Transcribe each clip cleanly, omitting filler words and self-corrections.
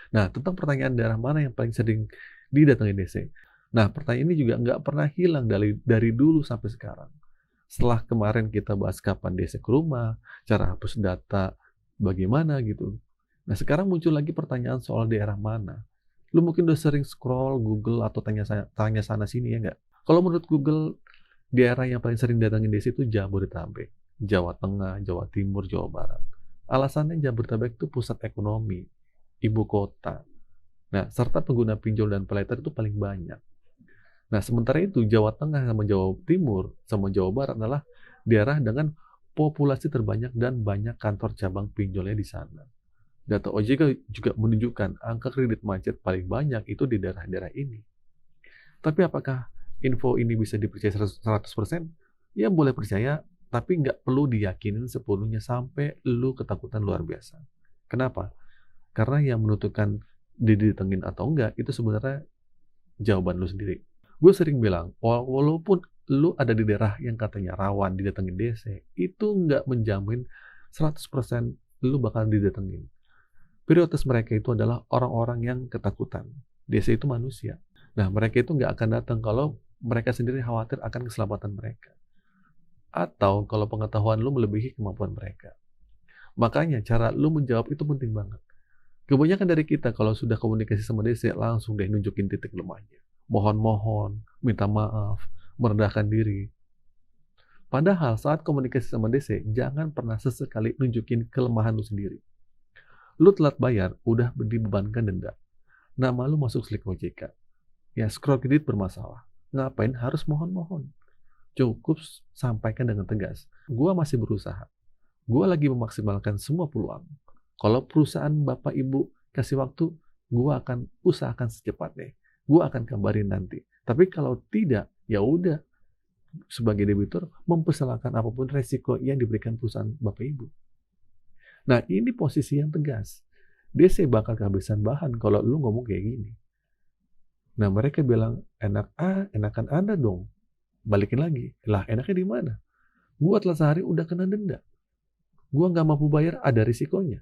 Nah, tentang pertanyaan daerah mana yang paling sering didatangi DC. Nah, pertanyaan ini juga nggak pernah hilang dari dulu sampai sekarang. Setelah kemarin kita bahas kapan DC ke rumah, cara hapus data, bagaimana gitu. Nah, sekarang muncul lagi pertanyaan soal daerah mana. Lu mungkin udah sering scroll Google atau tanya sana sini ya nggak? Kalau menurut Google, daerah yang paling sering datangin DC itu Jabodetabek, Jawa Tengah, Jawa Timur, Jawa Barat. Alasannya Jabodetabek itu pusat ekonomi, ibu kota. Nah, serta pengguna pinjol dan pay later itu paling banyak. Nah, sementara itu Jawa Tengah sama Jawa Timur sama Jawa Barat adalah daerah dengan populasi terbanyak dan banyak kantor cabang pinjolnya di sana. Data OJK juga menunjukkan angka kredit macet paling banyak itu di daerah-daerah ini. Tapi apakah info ini bisa dipercaya 100%? Ya boleh percaya, tapi nggak perlu diyakinin sepenuhnya sampai lu ketakutan luar biasa. Kenapa? Karena yang menentukan didatengin atau enggak, itu sebenarnya jawaban lu sendiri. Gue sering bilang, walaupun lu ada di daerah yang katanya rawan didatengin DC, itu nggak menjamin 100% lu bakal didatengin. Prioritas mereka itu adalah orang-orang yang ketakutan. DC itu manusia. Nah, mereka itu nggak akan datang kalau mereka sendiri khawatir akan keselamatan mereka. Atau kalau pengetahuan lu melebihi kemampuan mereka. Makanya cara lu menjawab itu penting banget. Kebanyakan dari kita kalau sudah komunikasi sama DC langsung deh nunjukin titik lemahnya. Mohon-mohon, minta maaf, merendahkan diri. Padahal saat komunikasi sama DC, jangan pernah sesekali nunjukin kelemahan lu sendiri. Lu telat bayar, udah dibebankan denda. Nama lu masuk slip OJK. Ya, scroll kredit bermasalah. Ngapain harus mohon-mohon? Cukup sampaikan dengan tegas. Gua masih berusaha. Gua lagi memaksimalkan semua peluang. Kalau perusahaan Bapak Ibu kasih waktu, gua akan usahakan secepatnya. Gua akan kabarin nanti. Tapi kalau tidak, ya udah. Sebagai debitur, mempersalahkan apapun resiko yang diberikan perusahaan Bapak Ibu. Nah, ini posisi yang tegas. DC bakal kehabisan bahan kalau lu ngomong kayak gini. Nah, mereka bilang, enakan Anda dong. Balikin lagi. Lah, enaknya di mana? Gua telat sehari udah kena denda. Gua nggak mampu bayar, ada risikonya.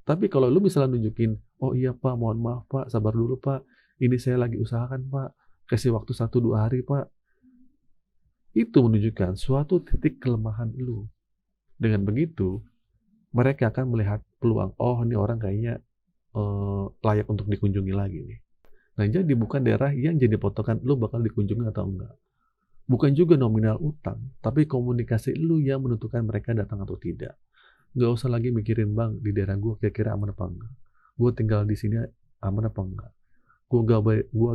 Tapi kalau lu misalnya nunjukin, oh iya Pak, mohon maaf Pak, sabar dulu Pak. Ini saya lagi usahakan Pak. Kasih waktu 1-2 hari Pak. Itu menunjukkan suatu titik kelemahan lu. Dengan begitu, mereka akan melihat peluang, oh ini orang kayaknya layak untuk dikunjungi lagi nih. Nah, jadi bukan daerah yang jadi potongan lu bakal dikunjungi atau enggak. Bukan juga nominal utang, tapi komunikasi lu yang menentukan mereka datang atau tidak. Nggak usah lagi mikirin, bang, di daerah gue kira-kira aman apa enggak. Gue tinggal di sini aman apa enggak. Gue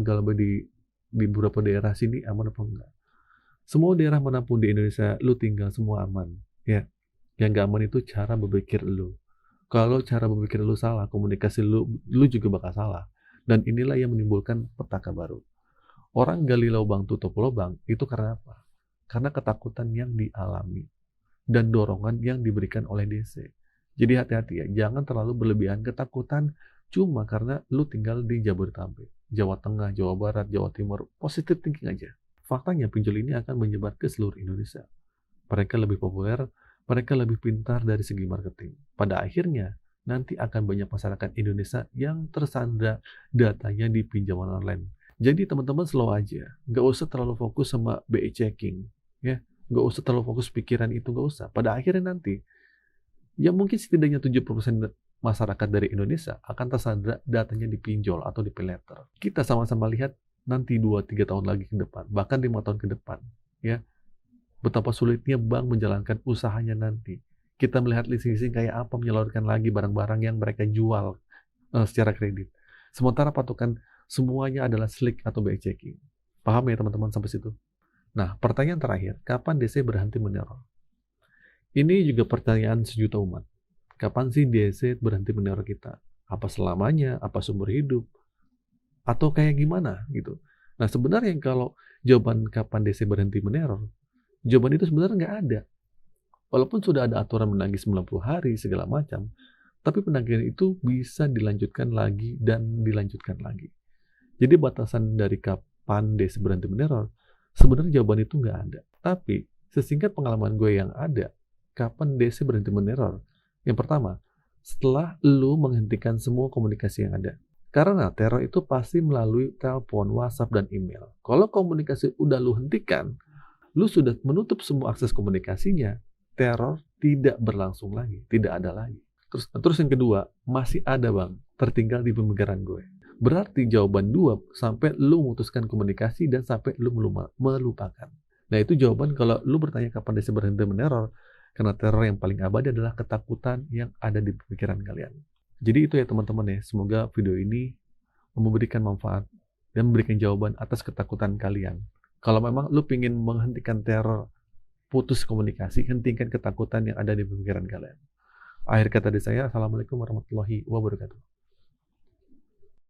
galbay di beberapa daerah sini aman apa enggak. Semua daerah manapun di Indonesia lu tinggal semua aman. Ya, yang nggak aman itu cara berpikir lu. Kalau cara berpikir lu salah, komunikasi lu juga bakal salah. Dan inilah yang menimbulkan petaka baru. Orang gali lubang tutup lubang itu karena apa? Karena ketakutan yang dialami dan dorongan yang diberikan oleh DC. Jadi hati-hati ya, jangan terlalu berlebihan ketakutan cuma karena lu tinggal di Jabodetabek, Jawa Tengah, Jawa Barat, Jawa Timur. Positive thinking aja. Faktanya pinjol ini akan menyebar ke seluruh Indonesia. Mereka lebih populer, mereka lebih pintar dari segi marketing. Pada akhirnya, nanti akan banyak masyarakat Indonesia yang tersandra datanya di pinjaman online. Jadi teman-teman slow aja, nggak usah terlalu fokus sama BI checking, ya, nggak usah terlalu fokus pikiran itu, nggak usah. Pada akhirnya nanti, ya mungkin setidaknya 70% masyarakat dari Indonesia akan tersandra datanya di pinjol atau di pay later. Kita sama-sama lihat nanti 2-3 tahun lagi ke depan, bahkan 5 tahun ke depan, ya, betapa sulitnya bank menjalankan usahanya nanti. Kita melihat leasing-leasing kayak apa menyalurkan lagi barang-barang yang mereka jual secara kredit. Sementara patokan semuanya adalah slick atau BI checking. Paham ya teman-teman sampai situ? Nah, pertanyaan terakhir, kapan DC berhenti meneror? Ini juga pertanyaan sejuta umat. Kapan sih DC berhenti meneror kita? Apa selamanya? Apa seumur hidup? Atau kayak gimana gitu? Nah, sebenarnya kalau jawaban kapan DC berhenti meneror, jawaban itu sebenarnya nggak ada. Walaupun sudah ada aturan menagih 90 hari segala macam, tapi penagihan itu bisa dilanjutkan lagi dan dilanjutkan lagi. Jadi batasan dari kapan DC berhenti meneror, sebenarnya jawaban itu nggak ada. Tapi sesingkat pengalaman gue yang ada, kapan DC berhenti meneror? Yang pertama, setelah lu menghentikan semua komunikasi yang ada. Karena teror itu pasti melalui telepon, WhatsApp, dan email. Kalau komunikasi udah lu hentikan, lu sudah menutup semua akses komunikasinya, teror tidak berlangsung lagi, tidak ada lagi. Terus yang kedua, masih ada bang, tertinggal di pemikiran gue. Berarti jawaban dua, sampai lu memutuskan komunikasi dan sampai lu melupakan. Nah itu jawaban kalau lu bertanya kapan DC berhenti meneror, karena teror yang paling abadi adalah ketakutan yang ada di pemikiran kalian. Jadi itu ya teman-teman ya, semoga video ini memberikan manfaat dan memberikan jawaban atas ketakutan kalian. Kalau memang lu ingin menghentikan teror, putus komunikasi, hentikan ketakutan yang ada di pemikiran kalian. Akhir kata dari saya, Assalamualaikum warahmatullahi wabarakatuh.